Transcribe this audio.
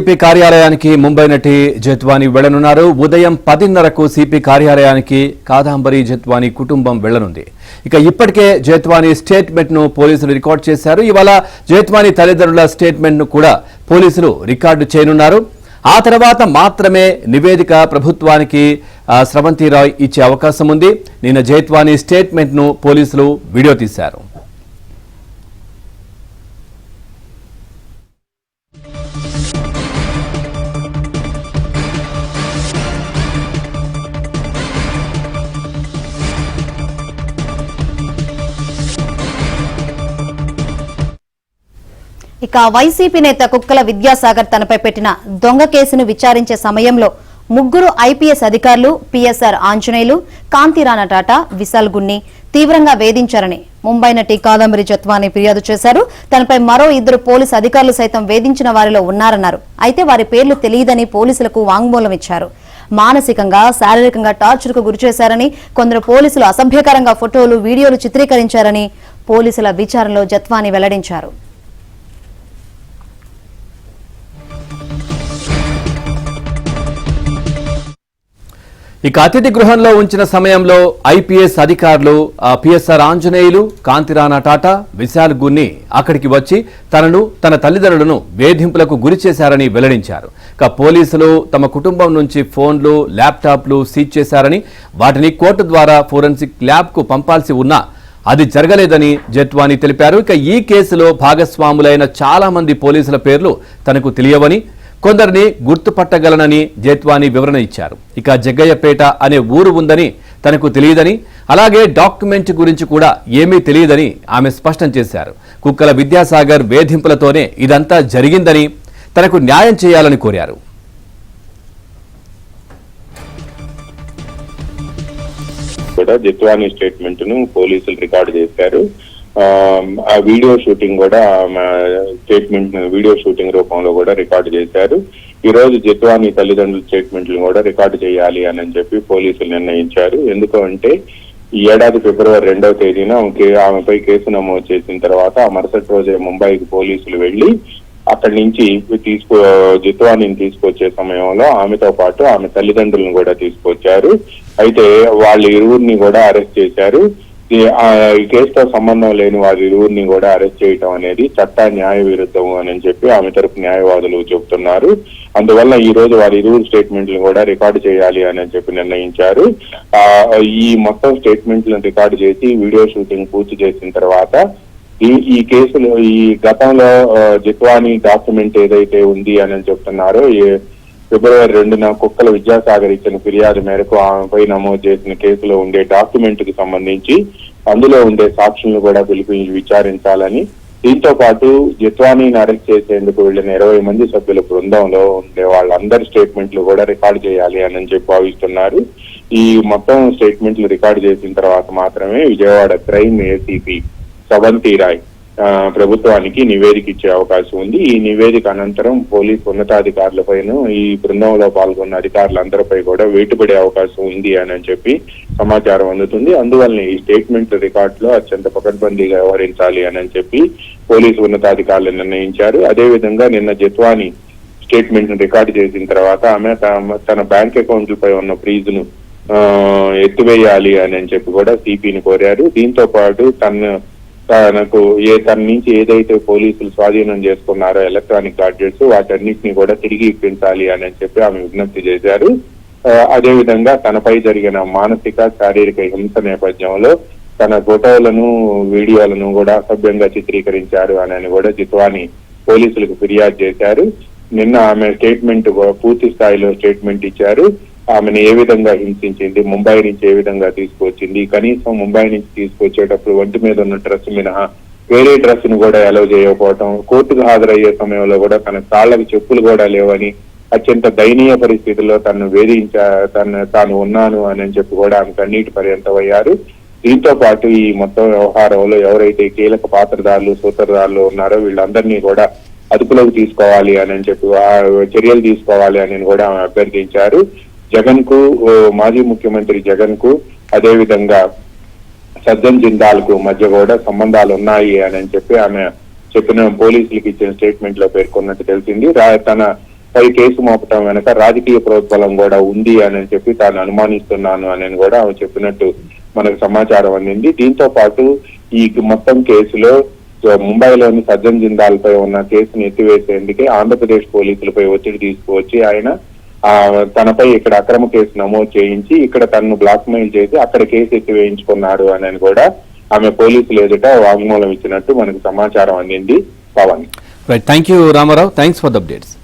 CP కార్యాలయానికి ముంబై నటి జత్వానీ వెళ్లనున్నారు. ఉదయం 10:30కు సిపి కార్యాలయానికి కాదంబరి జత్వానీ కుటుంబం వెళ్లనుంది. ఇక ఇప్పటికే జత్వానీ స్టేట్మెంట్ ను పోలీసులు రికార్డ్ చేశారు. ఇవాళ జత్వానీ తల్లిదండ్రుల స్టేట్మెంట్ ను కూడా పోలీసులు రికార్డు చేయనున్నారు. ఆ తర్వాత మాత్రమే నివేదిక ప్రభుత్వానికి స్రవంతి రాయ్ ఇచ్చే అవకాశం ఉంది. నిన్న జత్వానీ స్టేట్మెంట్ ను పోలీసులు వీడియో తీశారు. ఇక వైసీపీ నేత కుక్కల విద్యాసాగర్ తనపై పెట్టిన దొంగ కేసును విచారించే సమయంలో ముగ్గురు ఐపీఎస్ అధికారులు పిఎస్ఆర్ ఆంజనేయులు, కాంతిరాణ టాటా, విశాల్ గున్ని తీవ్రంగా వేధించారని ముంబై నటి కాదంబరి జత్వానీ ఫిర్యాదు చేశారు. తనపై మరో 2 పోలీసు అధికారులు సైతం వేధించిన వారిలో ఉన్నారన్నారు. అయితే వారి పేర్లు తెలియదని పోలీసులకు వాంగ్మూలం ఇచ్చారు. మానసికంగా, శారీరకంగా టార్చర్కు గురిచేశారని, కొందరు పోలీసులు అసభ్యకరంగా ఫోటోలు, వీడియోలు చిత్రీకరించారని పోలీసుల విచారణలో జత్వానీ వెల్లడించారు. ఇక అతిథి గృహంలో ఉంచిన సమయంలో ఐపీఎస్ అధికారులు పిఎస్ఆర్ ఆంజనేయులు, కాంతిరాణ టాటా, విశాల్ గున్ని అక్కడికి వచ్చి తనను, తన తల్లిదండ్రులను వేధింపులకు గురి చేశారని వెల్లడించారు. ఇక పోలీసులు తమ కుటుంబం నుంచి ఫోన్లు, ల్యాప్టాప్లు సీజ్ చేశారని, వాటిని కోర్టు ద్వారా ఫోరెన్సిక్ ల్యాబ్ కు పంపాల్సి ఉన్నా అది జరగలేదని జత్వానీ తెలిపారు. ఇక ఈ కేసులో భాగస్వాములైన చాలా మంది పోలీసుల పేర్లు తనకు తెలియవని, కొందరిని గుర్తుపట్టగలనని జత్వానీ వివరణ ఇచ్చారు. ఇక జగ్గయ్యపేట అనే ఊరు ఉందని తనకు తెలియదని, అలాగే డాక్యుమెంట్ గురించి కూడా ఏమీ తెలియదని ఆమె స్పష్టం చేశారు. కుక్కల విద్యాసాగర్ వేధింపులతోనే ఇదంతా జరిగిందని, తనకు న్యాయం చేయాలని కోరారు. జత్వానీ స్టేట్మెంట్ ను పోలీసులు రికార్డు చేశారు. ఆ వీడియో షూటింగ్ కూడా స్టేట్మెంట్ వీడియో షూటింగ్ రూపంలో కూడా రికార్డు చేశారు. ఈ రోజు జత్వానీ తల్లిదండ్రుల స్టేట్మెంట్లు కూడా రికార్డు చేయాలి అని చెప్పి పోలీసులు నిర్ణయించారు. ఎందుకంటే ఈ ఏడాది ఫిబ్రవరి 2వ తేదీన ఆమెపై కేసు నమోదు చేసిన తర్వాత ఆ మరుసటి రోజే ముంబైకి పోలీసులు వెళ్లి అక్కడి నుంచి జత్వానీని తీసుకొచ్చే సమయంలో ఆమెతో పాటు ఆమె తల్లిదండ్రులను కూడా తీసుకొచ్చారు. అయితే వాళ్ళ ఇరువురిని కూడా అరెస్ట్ చేశారు. ఈ కేసుతో సంబంధం లేని వారి ఇరువురిని కూడా అరెస్ట్ చేయటం అనేది చట్ట న్యాయ విరుద్ధం అని చెప్పి ఆమె తరపు న్యాయవాదులు చెబుతున్నారు. అందువల్ల ఈ రోజు వారి ఇరువురు స్టేట్మెంట్లు కూడా రికార్డు చేయాలి అని చెప్పి నిర్ణయించారు. ఈ మొత్తం స్టేట్మెంట్లను రికార్డు చేసి వీడియో షూటింగ్ పూర్తి చేసిన తర్వాత ఈ కేసులో ఈ గతంలో జత్వానీ డాక్యుమెంట్ ఏదైతే ఉంది అని చెప్తున్నారో ఫిబ్రవరి 2న కుక్కల విద్యాసాగర్ ఇచ్చిన ఫిర్యాదు మేరకు ఆమెపై నమోదు చేసిన కేసులో ఉండే డాక్యుమెంట్ కి సంబంధించి అందులో ఉండే సాక్షులను కూడా పిలిపించి విచారించాలని, దీంతో పాటు జత్వానీని అరెస్ట్ చేసేందుకు వెళ్లిన 20 మంది సభ్యుల బృందంలో ఉండే వాళ్ళందరి స్టేట్మెంట్లు కూడా రికార్డు చేయాలి అని చెప్పి భావిస్తున్నారు. ఈ మొత్తం స్టేట్మెంట్లు రికార్డు చేసిన తర్వాత మాత్రమే విజయవాడ క్రైమ్ ఏసీపీ స్రవంతి రాయ్ ప్రభుత్వానికి నివేదిక ఇచ్చే అవకాశం ఉంది. ఈ నివేదిక అనంతరం పోలీసు ఉన్నతాధికారులపైన ఈ బృందంలో పాల్గొన్న అధికారులందరిపై కూడా వేటుపడే అవకాశం ఉంది అని చెప్పి సమాచారం అందుతుంది. అందువల్ల ఈ స్టేట్మెంట్ రికార్డులో అత్యంత పకడ్బందీగా వ్యవహరించాలి అని చెప్పి పోలీసు ఉన్నతాధికారులు నిర్ణయించారు. అదేవిధంగా నిన్న జత్వానీ స్టేట్మెంట్ ను రికార్డు చేసిన తర్వాత ఆమె తన బ్యాంక్ అకౌంట్లపై ఉన్న ఫ్రీజును ఎత్తివేయాలి అని చెప్పి కూడా సిపిని కోరారు. దీంతో పాటు తన నుంచి ఏదైతే పోలీసులు స్వాధీనం చేసుకున్నారో ఎలక్ట్రానిక్ గాడ్జెట్స్ వాటన్నిటిని కూడా తిరిగి ఇప్పించాలి అని చెప్పి ఆమె విజ్ఞప్తి చేశారు. అదేవిధంగా తనపై జరిగిన మానసిక, శారీరక హింస నేపథ్యంలో తన ఫోటోలను, వీడియోలను కూడా అసభ్యంగా చిత్రీకరించారు అని కూడా జత్వానీ పోలీసులకు ఫిర్యాదు చేశారు. నిన్న ఆమె స్టేట్మెంట్ పూర్తి స్థాయిలో స్టేట్మెంట్ ఇచ్చారు. ఆమెను ఏ విధంగా హింసించింది, ముంబై నుంచి ఏ విధంగా తీసుకొచ్చింది, కనీసం ముంబై నుంచి తీసుకొచ్చేటప్పుడు ఒంటి మీద ఉన్న డ్రెస్ మినహా వేరే డ్రెస్ ను కూడా అలౌ చేయకపోవటం, కోర్టుకు హాజరయ్యే సమయంలో కూడా తన కాళ్ళకి చెప్పులు కూడా లేవని, అత్యంత దయనీయ పరిస్థితుల్లో తాను ఉన్నాను అని చెప్పి కూడా ఆమె కన్నీటి పర్యంతమయ్యారు. దీంతో పాటు ఈ మొత్తం వ్యవహారంలో ఎవరైతే కీలక పాత్రధారులు, సూత్రధారులు ఉన్నారో వీళ్ళందరినీ కూడా అదుపులోకి తీసుకోవాలి అని చెప్పి చర్యలు తీసుకోవాలి అని కూడా ఆమె అభ్యర్థించారు. జగన్ కు, మాజీ ముఖ్యమంత్రి జగన్ కు, అదేవిధంగా సజ్జన్ జిందాల్ కు మధ్య కూడా సంబంధాలు ఉన్నాయి అని చెప్పి ఆమె చెప్పిన పోలీసులకు ఇచ్చిన స్టేట్మెంట్ లో పేర్కొన్నట్టు తెలిసింది. తన పై కేసు మోపటం వెనక రాజకీయ ప్రోద్బలం కూడా ఉంది అని చెప్పి తాను అనుమానిస్తున్నాను అని కూడా ఆమె చెప్పినట్టు మనకు సమాచారం అందింది. దీంతో పాటు ఈ మొత్తం కేసులో ముంబైలోని సజ్జన్ జిందాల్ పై ఉన్న కేసును ఎత్తివేసేందుకే ఆంధ్రప్రదేశ్ పోలీసులపై ఒత్తిడి తీసుకువచ్చి ఆయన తనపై ఇక్కడ అక్రమ కేసు నమోదు చేయించి ఇక్కడ తనను బ్లాక్ మెయిల్ చేసి అక్కడ కేసు ఎత్తివేయించుకున్నాడు అని కూడా ఆమె పోలీసులు ఎదుట వాంగ్మూలం ఇచ్చినట్టు మనకు సమాచారం అందింది. Pavan, right, thank you Ramarao, thanks for the updates.